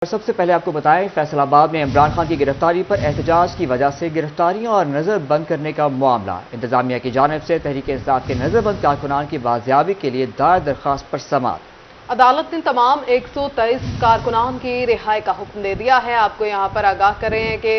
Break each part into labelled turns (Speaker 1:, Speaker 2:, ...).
Speaker 1: सबसे पहले आपको बताएं, फैसलाबाद में इमरान खान की गिरफ्तारी पर एहतजाज की वजह से गिरफ्तारियों और नजरबंद करने का मामला। इंतजामिया की जानिब से तहरीक इंसाफ के नजरबंद कारकुनान की बाजियाबी के लिए दायर दरखास्त पर समाअत।
Speaker 2: अदालत ने तमाम 123 कारकुनान की रिहाई का हुक्म दे दिया है। आपको यहाँ पर आगाह कर रहे हैं कि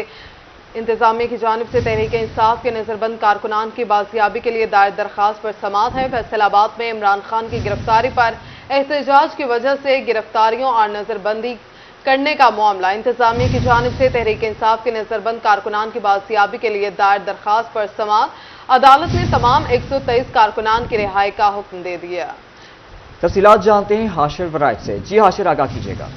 Speaker 2: इंतजामिया की जानिब से तहरीक इंसाफ के नजरबंद कारकुनान की बाजियाबी के लिए दायर दरखास्त पर समाअत है। फैसलाबाद में इमरान खान की गिरफ्तारी पर एहतजाज की वजह से गिरफ्तारियों और नजरबंदी करने का मामला। इंतजामिया की जानिब से तहरीक इंसाफ के नजरबंद कारकुनान की बाजियाबी के लिए दायर दरखास्त पर समाअत। अदालत ने तमाम 123 कारकुनान की रिहाई का हुक्म दे दिया।
Speaker 1: तफसीलात जानते हैं हाशिर वराइज से। जी हाशिर, आगाह कीजिएगा।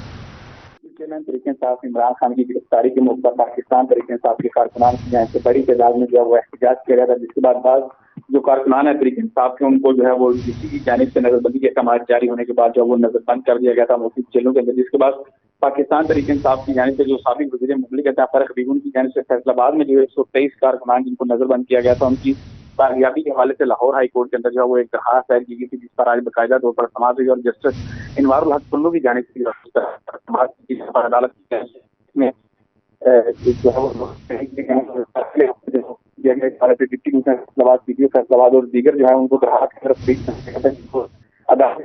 Speaker 3: तहरीक इंसाफ इमरान खान की गिरफ्तारी के मौके पर पाकिस्तान तहरीक इंसाफ के कारकुनान की जानिब से बड़ी तादाद में जो है वो एहतजाज किया गया था, जिसके बाद जो कारकुनान है तहरीक इंसाफ के, उनको जो है वो डीसी की जानिब से नजरबंदी के अहकाम जारी होने के बाद जो है वो नजरबंद कर दिया गया था मुख्तलिफ जेलों के अंदर। जिसके बाद पाकिस्तान तहरीक इंसाफ की जानिब से जो साबिक वज़ीर मुमलिकत तारिक हबीब की जानिब से फैसलाबाद में जो 123 कारकुनान जिनको नजरबंद किया गया था, उनकी बाजियाबी के हवाले से लाहौर हाई कोर्ट के अंदर जो है वो एक दरखास्त दायर की गई थी, जिस पर आज बाकायदा तौर पर समाअत हुई और जस्टिस इनवारुल हक कुल्लू की जानिब से अदालत में जो है वो deputy commissioner Faisalabad, PTO Faisalabad और दीगर जो है उनको अदालत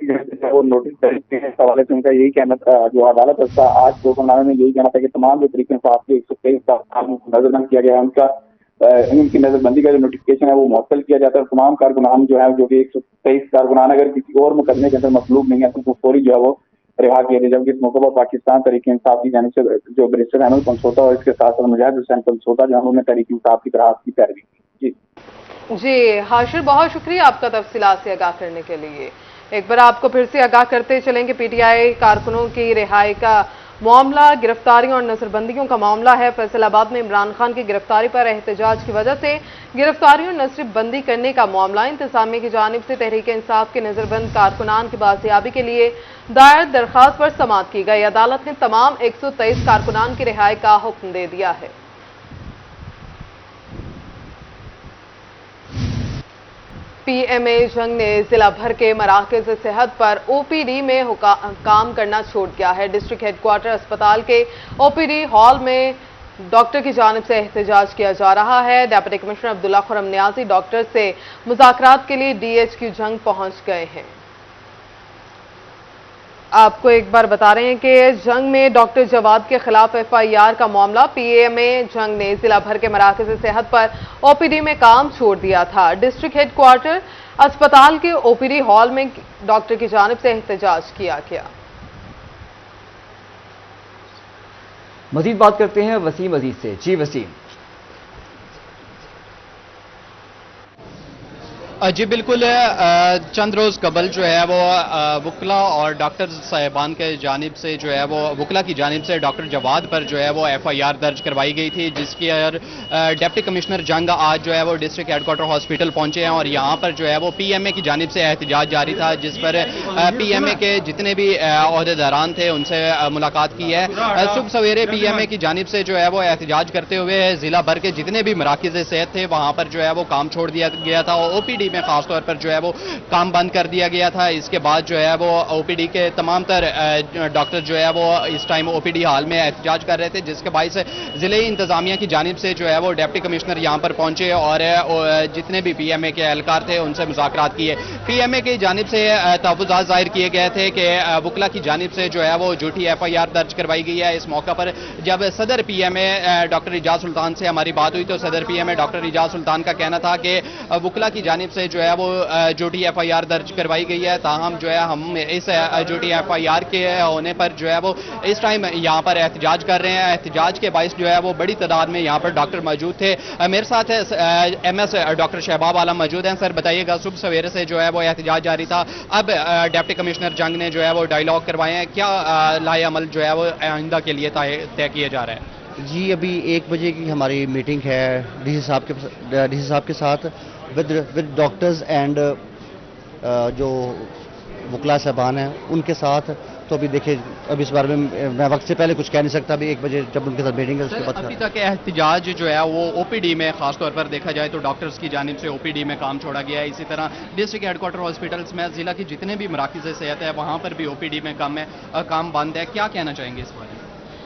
Speaker 3: वो नोटिस जारी किए। इस हवाले से उनका यही कहना था, जो अदालत उसका आज हुक्मनामे में यही कहना था कि तमाम जो तरीके इंसाफ के 123 नजरबंद किया गया है, उनकी नजरबंदी का जो नोटिफिकेशन है वो मुअत्तल किया जाता है। तमाम कारकुनान जो है, जो कि 123 कारकुनान अगर किसी और मुकदमे के अंदर मतलूब नहीं है तो उनको फौरी जो है वो रिहा किया गया। जबकि इस मौके पर पाकिस्तान तहरीक इंसाफ की जानिब से जो बैरिस्टर अहमद पंसोता और इसके साथ साथ मुजाहिद हुसैन पंसोता जो उन्होंने तहरीक इंसाफ की दरखास्त की पैरवी की।
Speaker 2: जी हाशिर, बहुत शुक्रिया आपका तफसीलात से आगाह करने के लिए। एक बार आपको फिर से आगाह करते चलेंगे, पीटीआई कारकुनों की रिहाई का मामला, गिरफ्तारियों और नजरबंदियों का मामला है। फैसलाबाद में इमरान खान की गिरफ्तारी पर एहतजाज की वजह से गिरफ्तारियों और नजरबंदी करने का मामला। इंतजामिया की जानिब से तहरीक इंसाफ के नजरबंद कारकुनान की बाजियाबी के लिए दायर दरखास्त पर समाअत की गई। अदालत ने तमाम 123 कारकुनान की रिहाई का हुक्म दे दिया है। पीएमए जंग ने जिला भर के मराकज सेहत पर ओपीडी में काम करना छोड़ दिया है। डिस्ट्रिक्ट हेडक्वार्टर अस्पताल के ओपीडी हॉल में डॉक्टर की जानिब से एहतजाज किया जा रहा है। Deputy commissioner Abdullah Khurram Niazi doctor से मुज़ाकरात के लिए डीएचक्यू जंग पहुंच गए हैं। आपको एक बार बता रहे हैं कि जंग में डॉक्टर जवाद के खिलाफ एफआईआर का मामला। पीएमए जंग ने जिला भर के मराकज सेहत पर ओपीडी में काम छोड़ दिया था। डिस्ट्रिक्ट हेडक्वार्टर अस्पताल के ओपीडी हॉल में डॉक्टर की जानिब से एहतजाज किया गया।
Speaker 1: मजीद बात करते हैं वसीम अजीज से। जी वसीम।
Speaker 4: जी बिल्कुल, चंद रोज़ कबल जो है वो वकला और डॉक्टर साहिबान के जानिब से जो है वो वकला की जानिब से डॉक्टर जवाद पर जो है वो एफआईआर दर्ज करवाई गई थी, जिसकी डिप्टी कमिश्नर जंग आज जो है वो डिस्ट्रिक्ट हेडक्वार्टर हॉस्पिटल पहुंचे हैं और यहाँ पर जो है वो पीएमए की जानिब से एहतजाज जारी था, जिस पर पीएमए के जितने भी अहदेदारान थे उनसे मुलाकात की है। सुबह सवेरे पीएमए की जानिब से जो है वो एहतजाज करते हुए जिला भर के जितने भी मराकिज़ सेहत थे वहाँ पर जो है वो काम छोड़ दिया गया था और ओपीडी में खासतौर पर जो है वो काम बंद कर दिया गया था। इसके बाद जो है वो ओपीडी के तमाम तर डॉक्टर जो है वो इस टाइम ओपीडी हाल में एहतजाज कर रहे थे, जिसके बायस जिले इंतजामिया की जानिब से जो है वो डिप्टी कमिश्नर यहाँ पर पहुंचे और जितने भी पीएमए के एहलकार थे उनसे मुज़ाकरात किए। पीएमए की जानिब से तहफ़्फ़ुज़ात जाहिर किए गए थे कि वकला की जानिब से जो है वो झूठी एफआईआर दर्ज करवाई गई है। इस मौका पर जब सदर पीएमए डॉक्टर इजाज सुल्तान से हमारी बात हुई तो सदर पीएमए डॉक्टर इजाज सुल्तान का कहना था कि वकला की जानिब से जो है वो झूठी एफआईआर दर्ज करवाई गई है। ताहम जो है हम इस झूठी एफआईआर के होने पर जो है वो इस टाइम यहाँ पर एहतजाज कर रहे हैं। एहतजाज के बायस जो है वो बड़ी तादाद में यहाँ पर डॉक्टर मौजूद थे। मेरे साथ एमएस डॉक्टर शहबाब आलम मौजूद हैं। सर बताइएगा, सुबह सवेरे से जो है वो एहतजाज जारी था, अब डिप्टी कमिश्नर जंग ने जो है वो डायलॉग करवाए हैं, क्या लाए अमल जो है वो आइंदा के लिए तय किए जा रहे हैं?
Speaker 5: जी अभी 1 बजे की हमारी मीटिंग है डीसी साहब के साथ विद डॉक्टर्स एंड जो वकला साहबान हैं उनके साथ। तो अभी देखिए, अब इस बारे में मैं वक्त से पहले कुछ कह नहीं सकता। अभी 1 बजे जब उनके साथ मीटिंग है उसके बाद
Speaker 4: अभी तक एहतजाज जो है वो ओपीडी में खासतौर पर देखा जाए तो डॉक्टर्स की जानिब से ओपीडी में काम छोड़ा गया है। इसी तरह डिस्ट्रिक्ट हेडक्वार्टर हॉस्पिटल्स में जिला की जितने भी मराकिज़ सेहत है वहाँ पर भी ओपीडी में काम बंद है। क्या कहना चाहेंगे इस बारे में?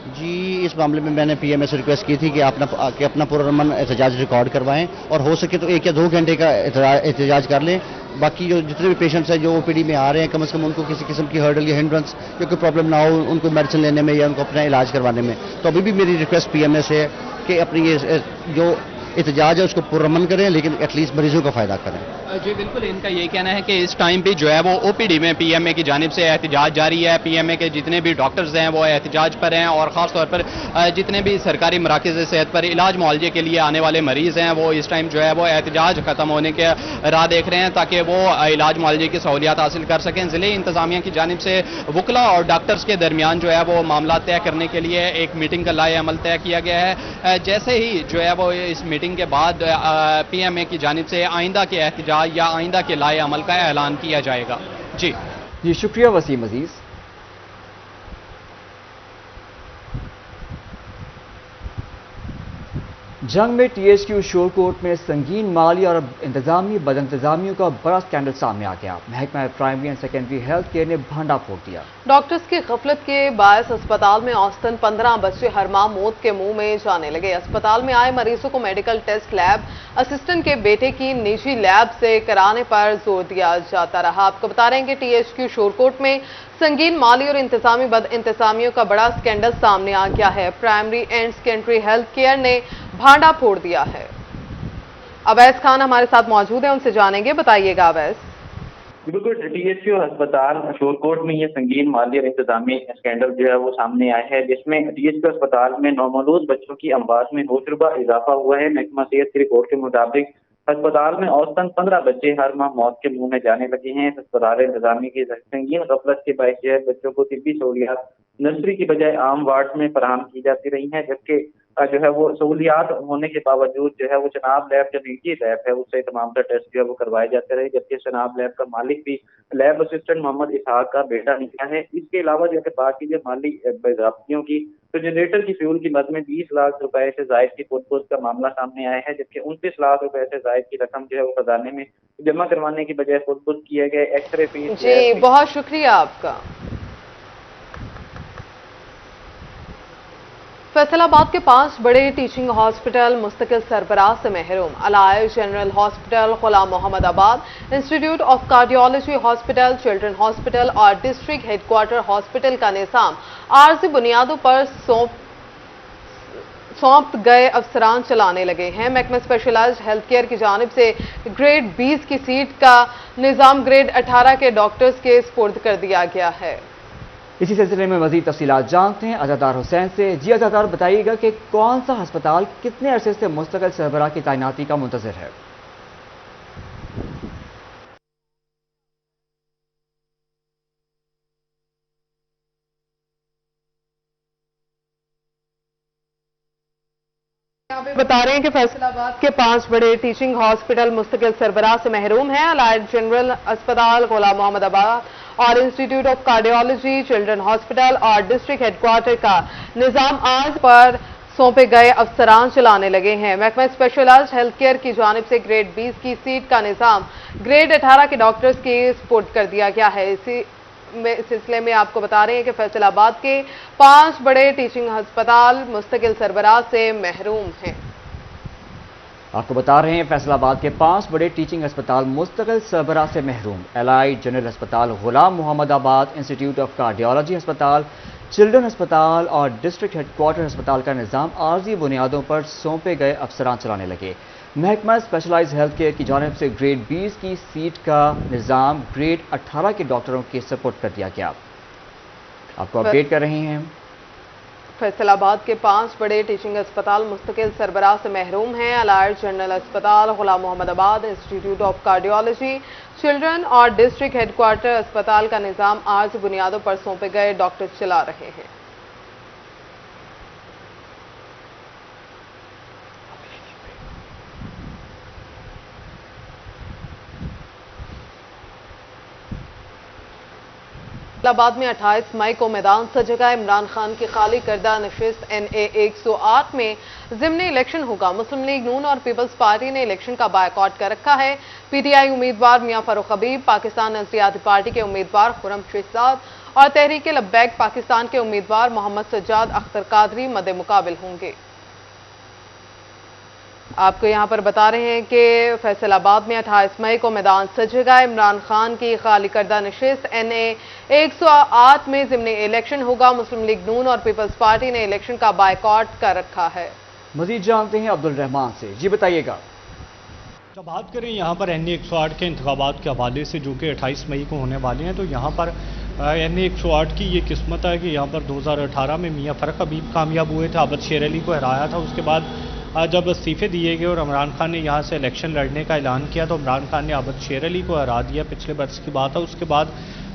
Speaker 5: जी, इस मामले में मैंने पीएमए से रिक्वेस्ट की थी कि अपना पुरअमन एहतजाज रिकॉर्ड करवाएं और हो सके तो 1 या 2 घंटे का एहतजाज कर लें। बाकी जो जितने भी पेशेंट्स हैं जो ओपीडी में आ रहे हैं, कम से कम उनको किसी किस्म की हर्डल या हिंड्रेंस या कोई प्रॉब्लम ना हो उनको मेडिसिन लेने में या उनको अपना इलाज करवाने में। तो अभी भी मेरी रिक्वेस्ट पीएमए से है कि अपनी ये जो एहतजाज है उसको पुरअमन करें, लेकिन एटलीस्ट मरीजों का फायदा करें।
Speaker 4: जी बिल्कुल, इनका ये कहना है कि इस टाइम पे जो है वो ओपीडी में पीएमए की जानिब से एहतजाज जारी है। पीएमए के जितने भी डॉक्टर्स हैं वो एहतजाज पर हैं और ख़ासतौर पर जितने भी सरकारी मराकज़ सेहत पर इलाज मुआलजे के लिए आने वाले मरीज़ हैं वो इस टाइम जो है वो एहतजाज ख़त्म होने के राह देख रहे हैं ताकि वो इलाज मुआलजे की सहूलियात हासिल कर सकें। ज़िले इंतज़ामिया की जानिब से वकला और डॉक्टर्स के दरमियान जो है वो मामला तय करने के लिए एक मीटिंग का लाए अमल तय किया गया है। जैसे ही जो है वो इस मीटिंग के बाद पीएमए की जानिब से आइंदा के एहतजाज या आइंदा के लाए अमल का ऐलान किया जाएगा। जी
Speaker 1: शुक्रिया वसीम अजीज। जंग में टीएचक्यू शोरकोट में संगीन माली और इंतजामी बदइंतजामियों का बड़ा स्कैंडल सामने आ गया। महकमा primary and secondary health care ने भांडा फोड़ दिया।
Speaker 2: डॉक्टर्स की गफलत के बायस अस्पताल में औसतन 15 बच्चे हर माह मौत के मुंह में जाने लगे। अस्पताल में आए मरीजों को मेडिकल टेस्ट लैब असिस्टेंट के बेटे की निजी लैब से कराने पर जोर दिया जाता रहा। आपको बता रहे हैं कि टीएचक्यू शोरकोट में संगीन माली और इंतजामी बद इंतजामियों का बड़ा स्कैंडल सामने आ गया है। Primary and secondary health care ने भांडा फोड़ दिया है। अवैस खान हमारे साथ मौजूद है, उनसे जानेंगे। बताइएगा अवैस।
Speaker 3: बिल्कुल, टीएचक्यू अस्पताल शोरकोट में ये संगीन माली और इंतजामी स्कैंडल जो है वो सामने आया है, जिसमें टीएचक्यू अस्पताल में नौमौलूद बच्चों की अमवात में होशरुबा इजाफा हुआ है। महकमा सेहत की रिपोर्ट के मुताबिक अस्पताल में औसतन 15 बच्चे हर माह मौत के मुंह में जाने लगे हैं। अस्पताल इंतजामी की संगीन गफलत के बायस जो है बच्चों को तिब्बी सहूलियात नर्सरी की बजाय आम वार्ड में फराहम की जाती रही हैं, जबकि जो है वो सहूलियात होने के बावजूद जो है वो चनाब लैब जो निजी लैब है उससे तमाम तर टेस्ट जो है वो करवाए जाते रहे, जबकि चनाब लैब का मालिक भी लैब असिस्टेंट मोहम्मद इसहाक का बेटा निकला है। इसके अलावा जो है बात कीजिए माली बेज़ाब्तियों की, तो जनरेटर की फ्यूल की मद में 20 लाख रुपए से जायद की खुदबुद का मामला सामने आया है, जबकि 29 लाख रुपए से जायद की रकम जो है वो खजाने में जमा करवाने की बजाय खुदबुद किए गए। X ray fees.
Speaker 2: जी बहुत शुक्रिया आपका। फैसलाबाद के 5 बड़े टीचिंग हॉस्पिटल मुस्तकिल सरबराह से महरूम। अलाय जनरल हॉस्पिटल, गुलाम मोहम्मद आबाद, institute of cardiology hospital, children hospital और डिस्ट्रिक्ट हेडक्वार्टर हॉस्पिटल का निजाम आर्जी बुनियादों पर सौंप गए अफसरान चलाने लगे हैं। महकमा स्पेशलाइज्ड हेल्थ केयर की जानिब से ग्रेड 20 की सीट का निजाम ग्रेड 18 के डॉक्टर्स के स्पुर्द कर दिया गया है।
Speaker 1: इसी सिलसिले में मजीद तफसीलात जानते हैं अज़ादार हुसैन से। जी अज़ादार, बताइएगा कि कौन सा अस्पताल कितने अरसे से मुस्तकिल सरबराह की तैनाती का मुंतज़िर है?
Speaker 2: बता रहे हैं कि फैसलाबाद के 5 बड़े टीचिंग हॉस्पिटल मुस्तकिल सरबराह से महरूम हैं। अलाइड जनरल अस्पताल, गुलाम मोहम्मद आबाद और institute of cardiology, children hospital और डिस्ट्रिक्ट हेडक्वार्टर का निजाम आज पर सौंपे गए अफसरान चलाने लगे हैं। महकमा स्पेशलाइज्ड हेल्थ केयर की जानिब से ग्रेड 20 की सीट का निजाम ग्रेड 18 के डॉक्टर्स के स्पुर्द कर दिया गया है। इसी सिलसिले में आपको बता रहे हैं कि फैसलाबाद के 5 बड़े टीचिंग अस्पताल मुस्तकिल सरबराह से महरूम हैं।
Speaker 1: आपको बता रहे हैं फैसलाबाद के 5 बड़े टीचिंग अस्पताल मुस्तकिल सरबराह से महरूम। एलाइड जनरल अस्पताल, गुलाम मोहम्मद आबाद, इंस्टीट्यूट ऑफ कार्डियोलॉजी अस्पताल, चिल्ड्रन अस्पताल और डिस्ट्रिक्ट हेडक्वार्टर अस्पताल का निजाम आर्जी बुनियादों पर सौंपे गए अफसरान चलाने लगे। महकमा स्पेशलाइज्ड हेल्थ केयर की जानिब से ग्रेड 20 की सीट का निजाम ग्रेड 18 के डॉक्टरों के सपोर्ट कर दिया गया। आपको अपडेट कर रहे हैं।
Speaker 2: फैसलाबाद के 5 बड़े टीचिंग अस्पताल मुस्तकिल सरबराह से महरूम हैं। अलाइड जनरल अस्पताल, गुलाम मोहम्मद आबाद, इंस्टीट्यूट ऑफ कार्डियोलॉजी, चिल्ड्रन और डिस्ट्रिक्ट हेडक्वार्टर अस्पताल का निजाम आज बुनियादों पर सौंपे गए डॉक्टर चला रहे हैं। फैसलाबाद में 28 मई को मैदान सजेगा। इमरान खान की खाली करदा नशिस्त NA 108 में ज़िमनी इलेक्शन होगा। मुस्लिम लीग नून और पीपल्स पार्टी ने इलेक्शन का बायकॉट कर रखा है। PTI उम्मीदवार मियां फारूक हबीब, पाकिस्तान नजरियाती पार्टी के उम्मीदवार खुर्रम शहजाद और तहरीक लब्बैक पाकिस्तान के उम्मीदवार मोहम्मद सज्जाद अख्तर कादरी मद्दे मुकाबिल होंगे। आपको यहां पर बता रहे हैं कि फैसलाबाद में 28 मई को मैदान सजेगा। इमरान खान की खाली करदा नशिस्त NA 108 में ज़िमनी इलेक्शन होगा। मुस्लिम लीग नून और पीपल्स पार्टी ने इलेक्शन का बायकॉट कर रखा है।
Speaker 1: मजीद जानते हैं अब्दुल रहमान से। जी बताइएगा।
Speaker 6: तो बात करें यहाँ पर NA 108 के इंतखाबात के हवाले से जो कि 28 मई को होने वाले हैं, तो यहाँ पर NA 108 की ये किस्मत है कि यहाँ पर 2018 में मियां फ़रख हबीब कामयाब हुए थे, आबद शेर अली को हराया था। उसके बाद जब इस्तीफ़े दिए गए और इमरान खान ने यहाँ से इलेक्शन लड़ने का ऐलान किया तो इमरान खान ने आबद शेर अली को हरा दिया। पिछले बरस की बात है। उसके बाद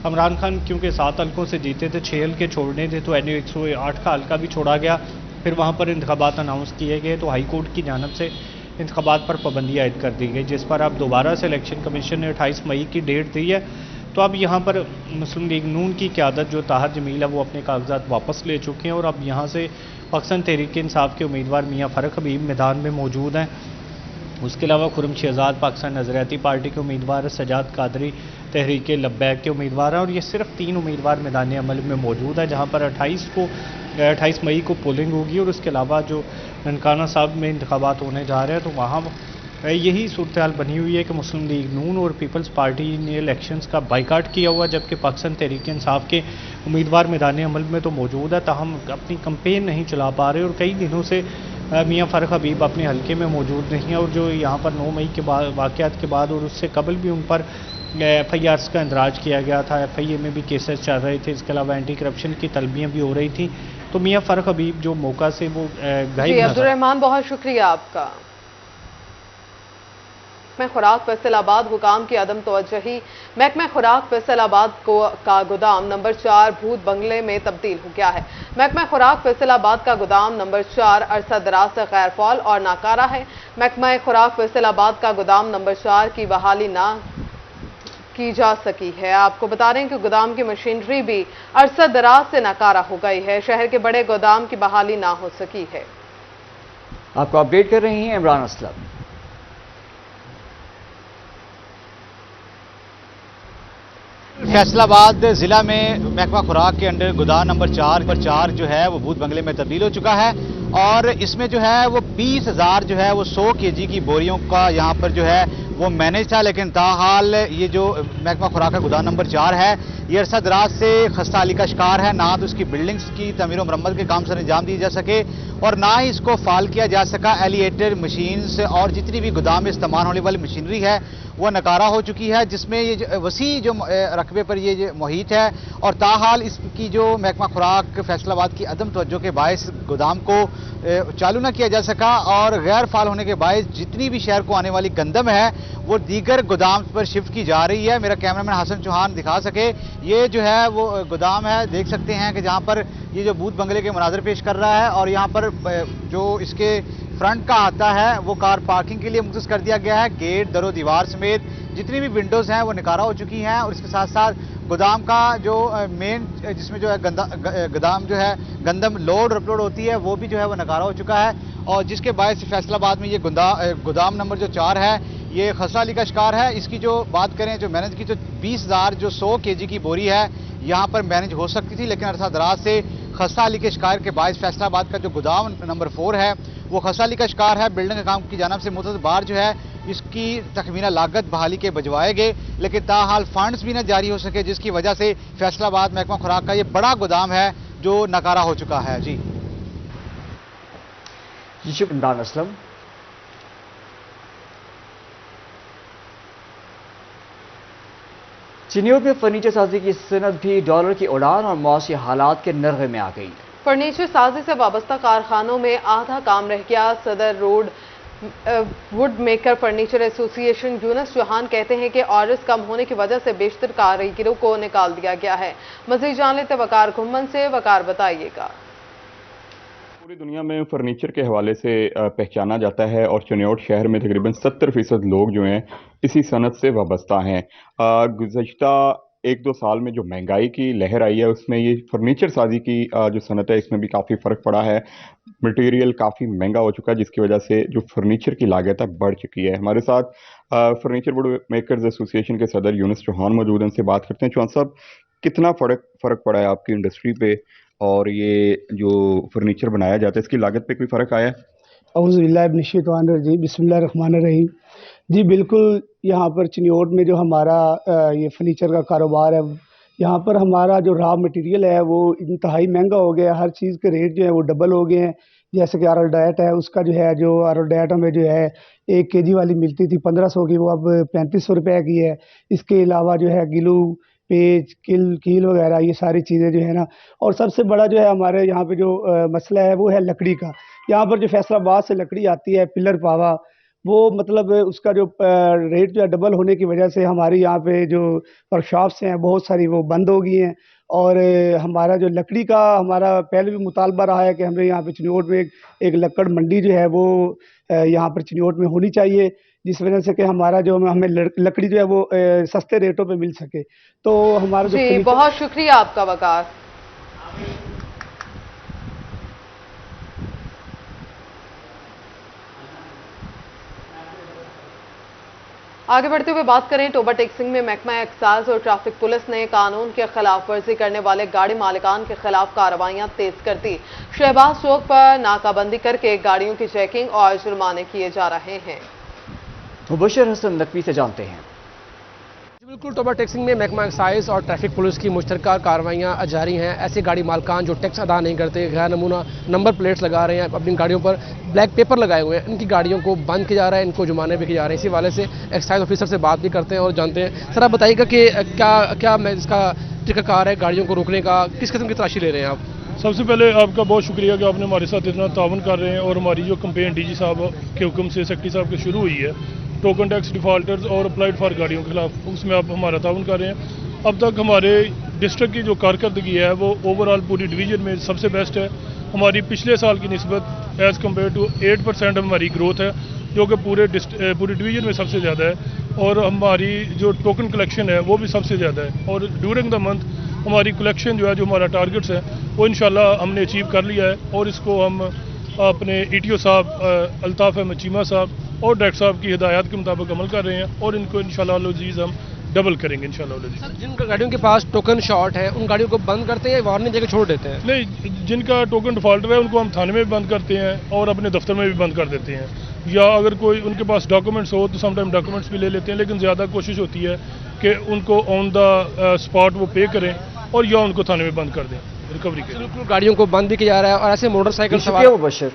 Speaker 6: इमरान खान क्योंकि 7 हल्कों से जीते थे, 6 हल्के छोड़ने थे, तो NA 108 का हल्का भी छोड़ा गया। फिर वहाँ पर इंतखाबात अनाउंस किए गए तो हाई कोर्ट की जानिब से इंतखाबात पर पाबंदी आयद कर दी गई, जिस पर अब दोबारा से इलेक्शन कमीशन ने 28 मई की डेट दी है। तो अब यहाँ पर मुस्लिम लीग नून की क़यादत जो ताहर जमील है वो अपने कागजात वापस ले चुके हैं और अब यहाँ से पाकिस्तान तहरीक इंसाफ के उम्मीदवार मियां फ़रख हबीब मैदान में मौजूद हैं। उसके अलावा खुर्रम शहजाद पाकिस्तान नज़रियाती पार्टी के उम्मीदवार, सज्जाद कादरी तहरीक लब्बैक के उम्मीदवार हैं और ये सिर्फ 3 उम्मीदवार मैदान अमल में मौजूद है, जहाँ पर 28 मई को पोलिंग होगी। और उसके अलावा जो ननकाना साहब में इंतखाबात होने जा रहे हैं तो वहाँ यही सूरत हाल बनी हुई है कि मुस्लिम लीग नून और पीपल्स पार्टी ने इलेक्शंस का बाइकाट किया हुआ, जबकि पाकिस्तान तहरीक इंसाफ के उम्मीदवार मैदान अमल में तो मौजूद है, ताहम अपनी कैंपेन नहीं चला पा रहे और कई दिनों से मियां फ़रख हबीब अपने हल्के में मौजूद नहीं है। और जो यहाँ पर 9 मई के बाद वाक़यात के बाद और उससे कबल भी उन पर FIRs का इंदराज किया गया था, FIA में भी केसेस चल रहे थे, इसके अलावा एंटी करप्शन की तलबियाँ भी हो रही थी। तो मियां फ़रख हबीब जो मौका से वो गायब।
Speaker 2: अब्दुल रहमान, बहुत शुक्रिया आपका। महकमा खुराक फैसलाबाद हुकाम की अदम तवज्जुही। महकमा खुराक फैसलाबाद का गोदाम नंबर 4 भूत बंगले में तब्दील हो गया है। महकमा खुराक फैसलाबाद का गोदाम नंबर 4 अरसा दराज से गैर फौल और नाकारा है। महकमा खुराक फैसलाबाद का गोदाम नंबर 4 की बहाली ना की जा सकी है। आपको बता रहे हैं कि गोदाम की मशीनरी भी अरसा दराज से नाकारा हो गई है। शहर के बड़े गोदाम की बहाली ना हो सकी है।
Speaker 1: आपको अपडेट कर रही हैं इमरान असलम।
Speaker 7: फैसलाबाद जिला में महकमा खुराक के अंडर गोदाम नंबर 4 जो है वो भूत बंगले में तब्दील हो चुका है और इसमें जो है वो 20,000 जो है वो 100 kg की बोरियों का यहाँ पर जो है वो मैनेज था। लेकिन ताहाल ये जो महकमा खुराक का गोदाम नंबर 4 है ये अरसा दराज से खस्ता हाली का शिकार है। ना तो उसकी बिल्डिंग्स की तमीर मरम्मत के काम से अंजाम दिए जा सके और ना ही इसको फाल किया जा सका। एलिएटर मशीन्स और जितनी भी गोदाम में इस्तेमाल होने वाली मशीनरी है वो नकारा हो चुकी है, जिसमें ये वसी जो रकबे पर ये मुहित है और ताहाल इसकी जो महकमा खुराक फैसलाबाद की अदम तवज्जो के बायस गोदाम को चालू न किया जा सका और गैर फाल होने के बायस जितनी भी शहर को आने वाली गंदम है वो दीगर गोदाम पर शिफ्ट की जा रही है। मेरा कैमरामैन हसन चौहान दिखा सके, ये जो है वो गोदाम है, देख सकते हैं कि जहाँ पर ये जो भूत बंगले के मनाजर पेश कर रहा है और यहाँ पर जो इसके फ्रंट का आता है वो कार पार्किंग के लिए मुख्तस कर दिया गया है। गेट, दरो दीवार समेत जितनी भी विंडोज़ हैं वो निकारा हो चुकी हैं और इसके साथ साथ गोदाम का जो मेन जिसमें जो है गोदाम जो है गंदम लोड और अपलोड होती है वो भी जो है वो नकारा हो चुका है और जिसके बायस फैसलाबाद में ये गोदाम नंबर जो 4 है ये खस्ता हाली का शिकार है। इसकी जो बात करें जो मैनेज की तो 20,000 जो 100 kg की बोरी है यहाँ पर मैनेज हो सकती थी, लेकिन अरसा दराज से खस्ता हाली के शिकार के बायस फैसलाबाद का जो गोदाम नंबर 4 है वो खस्ता हाली का शिकार है। बिल्डिंग काम की जानिब से मुतअद्दिद बार जो है इसकी तखमीना लागत बहाली के भिजवाए गए, लेकिन ताहाल फंड्स भी न जारी हो सके, जिसकी वजह से फैसलाबाद महकमा खुराक का ये बड़ा गोदाम है जो नकारा हो चुका है। जी
Speaker 1: शुक्रिया असलम। चीनियों में फर्नीचर साजी की सनत भी डॉलर की उड़ान और मौसमी हालात के नरगे में आ गई।
Speaker 2: फर्नीचर साजी से वाबस्ता कारखानों में आधा काम रह गया। Sadar road wood maker furniture association Younus Chauhan कहते हैं कि ऑर्डर्स कम होने की वजह से बेशतर कारीगरों को निकाल दिया गया है। मजीद जान लेते वकार घुम्मन से। वकार बताइएगा।
Speaker 8: पूरी दुनिया में फर्नीचर के हवाले से पहचाना जाता है और चिन्योट शहर में तकरीबन 70% लोग जो हैं इसी सनत से वाबस्ता हैं। गुज़श्ता 1-2 साल में जो महंगाई की लहर आई है उसमें ये फर्नीचर साजी की जो सनत है इसमें भी काफ़ी फ़र्क पड़ा है। मटेरियल काफ़ी महंगा हो चुका है जिसकी वजह से जो फर्नीचर की लागत है बढ़ चुकी है। हमारे साथ फर्नीचर वुड मेकर्स एसोसिएशन के सदर यूनुस चौहान मौजूद हैं, उनसे बात करते हैं। चौहान साहब, कितना फ़र्क पड़ा है आपकी इंडस्ट्री पे, और ये जो फर्नीचर बनाया जाता है इसकी लागत पे कोई फ़र्क आया है?
Speaker 9: औज़ुबिल्लाहिमिनश्शैतानिर्रजीम बिस्मिल्लाहिर्रहमानिर्रहीम। जी बिल्कुल, यहाँ पर चिन्योट में जो हमारा ये फर्नीचर का कारोबार है, यहाँ पर हमारा जो रॉ मटेरियल है वो इंतहाई महंगा हो गया है। हर चीज़ के रेट जो है वो डबल हो गए हैं। जैसे कि आरलडाइट है, उसका जो आरलडाइट हमें जो है 1 केजी वाली मिलती थी 1500 की, वो अब 3500 रुपए की है। इसके अलावा जो है ग्लू, पेच, कील वगैरह ये सारी चीज़ें जो है ना, और सबसे बड़ा जो है हमारे यहाँ पे जो मसला है वो है लकड़ी का। यहाँ पर जो फैसलाबाद से लकड़ी आती है पिलर पावा, वो मतलब उसका जो रेट जो है डबल होने की वजह से हमारी यहाँ पे जो वर्कशॉप्स हैं बहुत सारी वो बंद हो गई हैं। और हमारा जो लकड़ी का हमारा पहले भी मुतालबा रहा है कि हमें यहाँ पे चिन्योट में एक लक्कड़ मंडी जो है वो यहाँ पर चिन्योट में होनी चाहिए, जिस वजह से कि हमारा जो हमें लकड़ी जो है वो सस्ते रेटों पे मिल सके। तो हमारा जो
Speaker 2: जी बहुत शुक्रिया आपका वकार। आगे बढ़ते हुए बात करें टोबा टेक्सिंग में महकमा एक्साइज और ट्रैफिक पुलिस ने कानून के खिलाफ वर्जी करने वाले गाड़ी मालिकान के खिलाफ कार्रवाइयां तेज कर दी। शहबाज चौक पर नाकाबंदी करके गाड़ियों की चेकिंग और जुर्माने किए जा रहे हैं।
Speaker 1: मुबशर हसन नकवी से जानते हैं।
Speaker 10: बिल्कुल, टोबा टैक्सिंग में महकमा एक्साइज और ट्रैफिक पुलिस की मुश्तरका कार्रवाइयाँ जारी हैं। ऐसे गाड़ी मालकान जो टैक्स अदा नहीं करते, गैर नमूना नंबर प्लेट्स लगा रहे हैं, अपनी गाड़ियों पर ब्लैक पेपर लगाए हुए हैं, इनकी गाड़ियों को बंद किया जा रहा है, इनको जुर्माने भी किए जा रहे हैं। इसी वाले से एक्साइज ऑफिसर से बात भी करते हैं और जानते हैं। सर आप बताइएगा कि क्या मैं इसका तरीकाकार है गाड़ियों को रोकने का, किस किस्म की तलाशी ले रहे हैं आप?
Speaker 11: सबसे पहले आपका बहुत शुक्रिया कि आपने हमारे साथ इतना तावन कर रहे हैं, और हमारी जो कंपेन डीजी साहब के हुक्म से सेक्रेटरी साहब की शुरू हुई है टोकन टैक्स डिफॉल्टर्स और अप्लाइड फॉर गाड़ियों के खिलाफ, उसमें आप हमारा ताउन कर रहे हैं। अब तक हमारे डिस्ट्रिक्ट की जो कारकर्दगी है वो ओवरऑल पूरी डिवीजन में सबसे बेस्ट है। हमारी पिछले साल की निस्बत एज़ कम्पेयर टू 8% हमारी ग्रोथ है, जो कि पूरी डिवीजन में सबसे ज़्यादा है। और हमारी जो टोकन कलेक्शन है वो भी सबसे ज़्यादा है। और ड्यूरिंग द मंथ हमारी कलेक्शन जो है, जो हमारा टारगेट्स है, वो इंशाल्लाह हमने अचीव कर लिया है। और इसको हम अपने ETO साहब अल्ताफ़ अहमद चीमा साहब और डायरेक्टर साहब की हिदायत के मुताबिक अमल कर रहे हैं, और इनको इंशाल्लाह अज़ीज़ हम डबल करेंगे इंशाल्लाह।
Speaker 10: जिन गाड़ियों के पास टोकन शॉर्ट है उन गाड़ियों को बंद करते हैं, वार्निंग देकर छोड़ देते हैं?
Speaker 11: नहीं, जिनका टोकन डिफॉल्टर है उनको हम थाने में भी बंद करते हैं और अपने दफ्तर में भी बंद कर देते हैं, या अगर कोई उनके पास डॉक्यूमेंट्स हो तो समटाइम डॉक्यूमेंट्स भी ले लेते हैं। लेकिन ज़्यादा कोशिश होती है कि उनको ऑन द स्पॉट वो पे करें, और या उनको थाने में बंद कर दें रिकवरी के।
Speaker 10: बिल्कुल, गाड़ियों को बंद भी किया जा रहा है। और ऐसे मोटरसाइकिल सवार
Speaker 1: मुबशर।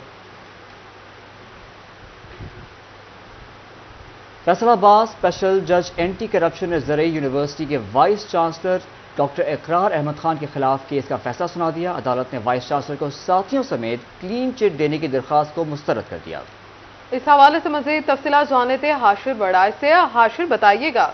Speaker 1: फैसलाबाद स्पेशल जज एंटी करप्शन ने ज़रई यूनिवर्सिटी के वाइस चांसलर डॉक्टर इकरार अहमद खान के खिलाफ केस का फैसला सुना दिया। अदालत ने वाइस चांसलर को साथियों समेत क्लीन चिट देने की दरख्वास्त को मुस्तरद कर दिया।
Speaker 2: इस हवाले से मज़ीद तफसीलात जानने थे हाशिर बड़ाई से। हाशिर बताइएगा।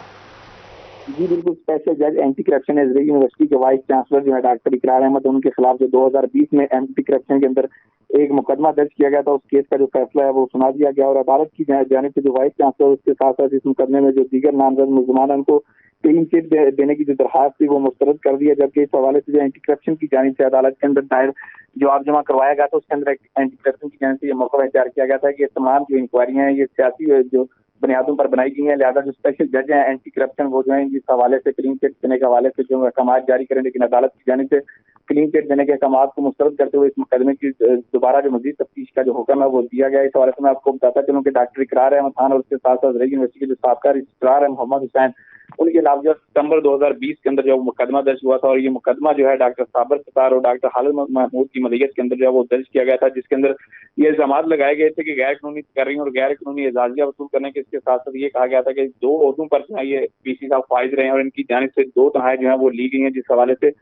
Speaker 3: जी बिल्कुल, स्पेशल जज एंटी करप्शन ज़रई यूनिवर्सिटी के वाइस चांसलर जो है डॉक्टर इकरार अहमद, उनके खिलाफ जो 2020 में एंटी करप्शन के अंदर एक मुकदमा दर्ज किया गया था, उस केस का जो फैसला है वो सुना दिया गया। और अदालत की जानिब से जो वाइस चांसलर, उसके साथ साथ इस मुकदमे में जो दीगर नामजद मुलजमान उनको क्लीन चिट देने की जो दरखास्त थी वो मुस्तरद कर दिया। जबकि इस हवाले से जो एंटी करप्शन की जानिब से अदालत के अंदर दायर जवाब जमा करवाया गया था, उसके अंदर एंटी करप्शन की जानिब से ये मौका तैयार किया गया था कि ये तमाम जो इंक्वायरियां हैं ये सियासी जो बुनियादों पर बनाई गई हैं, लिहाजा जो स्पेशल जज हैं एंटी करप्शन वो जो है इस हवाले से क्लीन चिट देने के हवाले से जो अहकाम जारी करें। लेकिन अदालत की जानिब से क्लीन चिट देने के अहकाम को मुस्तरद करते हुए इस मुकदमे की दोबारा जो मजीद तफ्तीश का जो हुक्म है वो दिया गया। इस हवाले से मैं आपको बताता चलूँ कि डॉक्टर इकरार अहमद खान और उसके साथ साथ ज़रई यूनिवर्सिटी के जो साबका रजिस्ट्रार है मोहम्मद हुसैन, उनके खिलाफ जो सितंबर 2020 के अंदर जो मुकदमा दर्ज हुआ था, और ये मुकदमा जो है डॉक्टर साबर सत्तार और डॉक्टर खालिद महमूद की मलियत के अंदर जो है वो दर्ज किया गया था, जिसके अंदर ये इल्जाम लगाए गए थे कि गैर कानूनी कर रही और गैर कानूनी एजाजिया वसूल करने के। इसके साथ साथ ये कहा गया था कि 2 ओहदों पर जो है ये PC साहब फाइज रहे हैं और इनकी जानिब से 2 तनख्वाहें जो है वो ली गई हैं, जिस हवाले से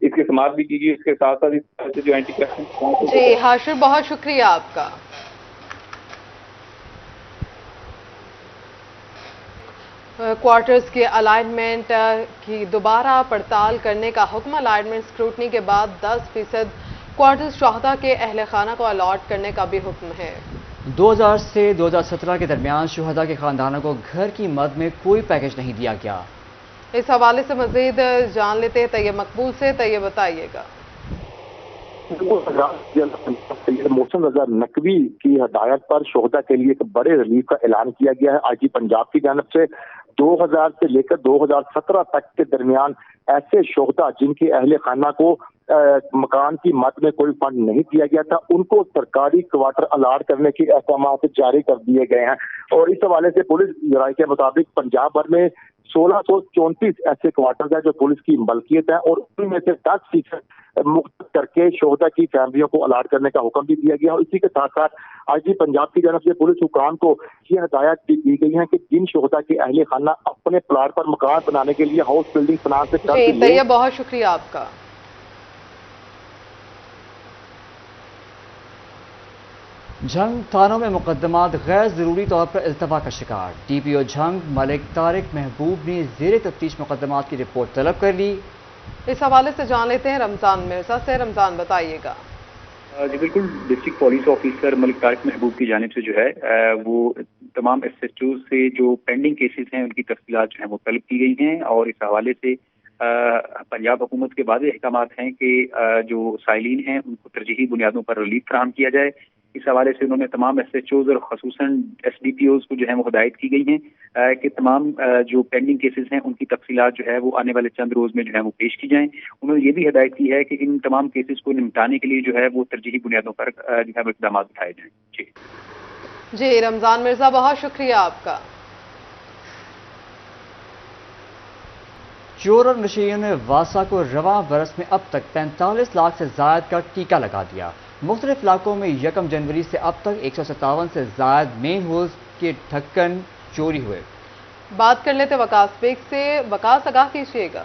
Speaker 3: इसकी समाअत भी की गई। इसके साथ साथ इस जो एंटी करप्शन।
Speaker 2: जी हाशिर, बहुत शुक्रिया आपका। क्वार्टर्स के अलाइनमेंट की दोबारा पड़ताल करने का हुक्म। अलाइनमेंट स्क्रूटनी के बाद 10% क्वार्टर्स शोहदा के अहले खाना को अलॉट करने का भी हुक्म है।
Speaker 1: 2000 से 2017 के दरमियान शोहदा के खानदानों को घर की मद में कोई पैकेज नहीं दिया गया।
Speaker 2: इस हवाले से मजीद जान लेते हैं तैयब मकबूल से। तैयब बताइएगा।
Speaker 12: मोहसिन रजा नकवी की हदायत पर शोहदा के लिए एक बड़े रिलीफ का ऐलान किया गया है। IG पंजाब की जानिब से 2000 से लेकर 2017 तक के दरमियान ऐसे शोहदा जिनके अहले खाना को मकान की मद में कोई फंड नहीं दिया गया था, उनको सरकारी क्वार्टर अलाट करने के अहकाम जारी कर दिए गए हैं। और इस हवाले से पुलिस राय के मुताबिक पंजाब भर में 1634 ऐसे क्वार्टर है जो पुलिस की मलकियत है और उनमें से 10% मुक्त करके शोहदा की फैमिलियों को अलाट करने का हुक्म भी दिया गया। और इसी के साथ साथ आईजी पंजाब की तरफ से पुलिस हुकाम को ये हदायत भी दी गई है कि जिन शोहदा के अहले खाना अपने प्लाट पर मकान बनाने के लिए हाउस बिल्डिंग फाइनेंस से कर
Speaker 2: बहुत शुक्रिया आपका।
Speaker 1: झंग थानों में मुकदमात गैर जरूरी तौर पर इल्तवा का शिकार। DPO झंग मलिक तारिक महबूब ने जेर तफ्तीश मुकदमात की रिपोर्ट तलब कर ली।
Speaker 2: इस हवाले से जान लेते हैं रमजान मिर्जा से। रमजान, बताइएगा।
Speaker 13: जी बिल्कुल, district police officer Malik Tariq महबूब की जानिब से जो है वो तमाम SHO से जो पेंडिंग केसेस हैं उनकी तफसीलात जो है वो तलब की गई हैं और इस हवाले से पंजाब हुकूमत के बाद अहकाम हैं कि जो साइलिन हैं उनको तरजीही बुनियादों पर रिलीफ फराहम किया जाए। इस हवाले से उन्होंने तमाम SHOs और खसूसन SDPOs को जो है वो हिदायत की गई हैं कि तमाम जो पेंडिंग केसेस हैं उनकी तफसीलात जो है वो आने वाले चंद रोज में जो है वो पेश की जाएं। उन्होंने ये भी हिदायत की है कि इन तमाम केसेस को निपटाने के लिए जो है वो तरजीही बुनियादों पर जो है वो इक़दाम उठाए जाएं।
Speaker 2: जी रमजान मिर्जा, बहुत शुक्रिया आपका।
Speaker 1: चोर और नशेइयों ने वासा को रवां बरस में अब तक 45 लाख से जायद का टीका लगा दिया। मुख्तलिफ इलाकों में 1 जनवरी से अब तक 157 से जायद मेन होल्स के ढक्कन चोरी हुए।
Speaker 2: बात कर लेते वकास बेग से। वकास, आगाह कीजिएगा।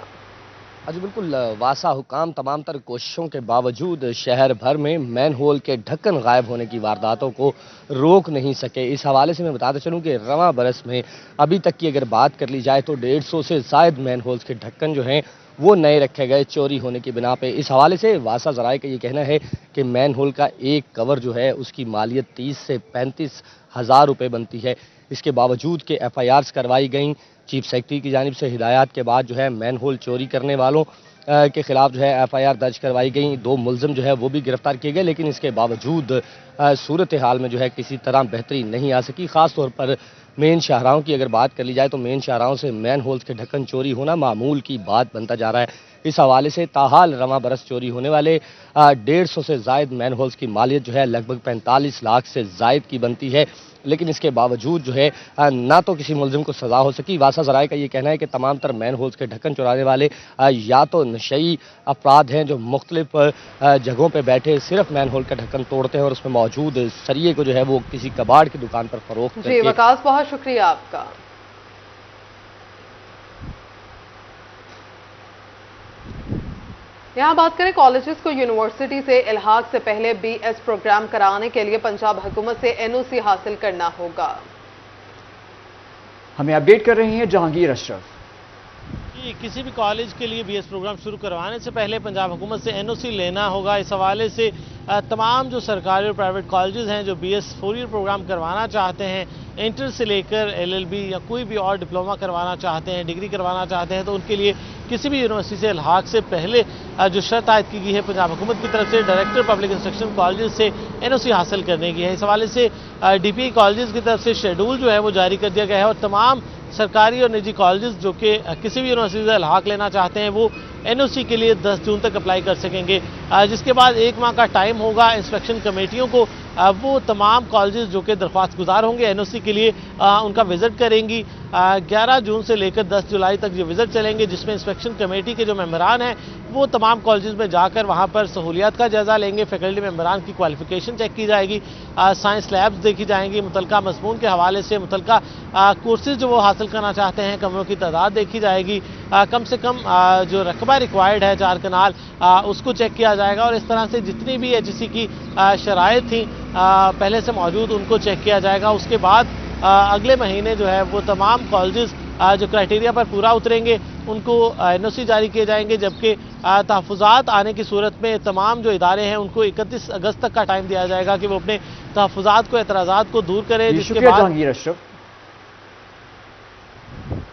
Speaker 14: जी बिल्कुल, वासा हुकाम तमाम तर कोशिशों के बावजूद शहर भर में मैन होल के ढक्कन गायब होने की वारदातों को रोक नहीं सके। इस हवाले से मैं बताते चलूं कि रवां बरस में अभी तक की अगर बात कर ली जाए तो 150 से जायद मैन होल्स के ढक्कन जो हैं वो नए रखे गए चोरी होने की बिना पे। इस हवाले से वासा ज़राए का ये कहना है कि मैन होल का एक कवर जो है उसकी मालियत 30 से 35 हज़ार रुपये बनती है। इसके बावजूद के FIRs करवाई गई। चीफ सेक्रेटरी की जानिब से हिदायत के बाद जो है मैन होल चोरी करने वालों के खिलाफ जो है FIR दर्ज करवाई गई। 2 मुलजिम जो है वो भी गिरफ्तार किए गए, लेकिन इसके बावजूद सूरत हाल में जो है किसी तरह बेहतरी नहीं आ सकी। ख़ास तौर पर मेन शाहराहों की अगर बात कर ली जाए तो मेन शाहराहों से मैन होल्स के ढक्कन चोरी होना मामूल की बात बनता जा रहा है। इस हवाले से ताहाल रवां बरस चोरी होने वाले 150 से जायद मैन होल्स की मालियत जो है लगभग 45 लाख से जायद की बनती है, लेकिन इसके बावजूद जो है ना तो किसी मुलजिम को सज़ा हो सकी। वासा ज़राए का ये कहना है कि तमाम तर मैन होल्स के ढक्कन चुराने वाले या तो नशई अफराद हैं जो मुख्तलिफ जगहों पर बैठे सिर्फ मैन होल का ढक्कन तोड़ते हैं और उसमें मौजूद सरिये को जो है वो किसी कबाड़ की दुकान पर फरोख्त करते हैं।
Speaker 2: जी वकास, बहुत शुक्रिया आपका। यहाँ बात करें कॉलेजेस को यूनिवर्सिटी से इल्हाक से पहले BS प्रोग्राम कराने के लिए पंजाब हुकूमत से NOC हासिल करना होगा।
Speaker 1: हमें अपडेट कर रही हैं जहांगीर अशरफ।
Speaker 15: किसी भी कॉलेज के लिए BS प्रोग्राम शुरू करवाने से पहले पंजाब हुकूमत से NOC लेना होगा। इस हवाले से तमाम जो सरकारी और प्राइवेट कॉलेजेस हैं जो BS 4 ईयर प्रोग्राम करवाना चाहते हैं, इंटर से लेकर LLB या कोई भी और डिप्लोमा करवाना चाहते हैं, डिग्री करवाना चाहते हैं, तो उनके लिए किसी भी यूनिवर्सिटी से इल्हाक से पहले जो शर्त आयद की गई है पंजाब हुकूमत की तरफ से डायरेक्टर पब्लिक इंस्ट्रक्शन कॉलेज से NOC हासिल करने की है। इस हवाले से DPE कॉलेज की तरफ से शेड्यूल जो है वो जारी कर दिया गया है और तमाम सरकारी और निजी कॉलेजेस जो कि किसी भी यूनिवर्सिटी से इल्हाक लेना चाहते हैं वो NOC के लिए 10 जून तक अप्लाई कर सकेंगे, जिसके बाद 1 माह का टाइम होगा इंस्पेक्शन कमेटियों को। वो तमाम कॉलेजेस जो कि दरख्वास्त गुजार होंगे NOC के लिए उनका विज़िट करेंगी। 11 जून से लेकर 10 जुलाई तक ये विज़िट चलेंगे, जिसमें इंस्पेक्शन कमेटी के जो मेंबरान हैं वो तमाम कॉलेजेस में जाकर वहाँ पर सहूलियात का जायज़ा लेंगे। फैकल्टी मेंबरान की क्वालिफिकेशन चेक की जाएगी, साइंस लैब्स देखी जाएंगी, मुतलका मज़मून के हवाले से मुतलका कोर्सेज जो वो हासिल करना चाहते हैं कमरों की तादाद देखी जाएगी, कम से कम जो रकबा रिक्वायर्ड है 4 कनाल उसको चेक किया जाएगा और इस तरह से जितनी भी HEC की शराइत थी पहले से मौजूद उनको चेक किया जाएगा। उसके बाद अगले महीने जो है वो तमाम कॉलेजेस जो क्राइटेरिया पर पूरा उतरेंगे उनको NOC जारी किए जाएंगे, जबकि तहफ़्फ़ुज़ात आने की सूरत में तमाम जो इदारे हैं उनको 31 अगस्त तक का टाइम दिया जाएगा कि वो अपने तहफ़्फ़ुज़ात को, एतराज़ात को दूर करें, जिसके बाद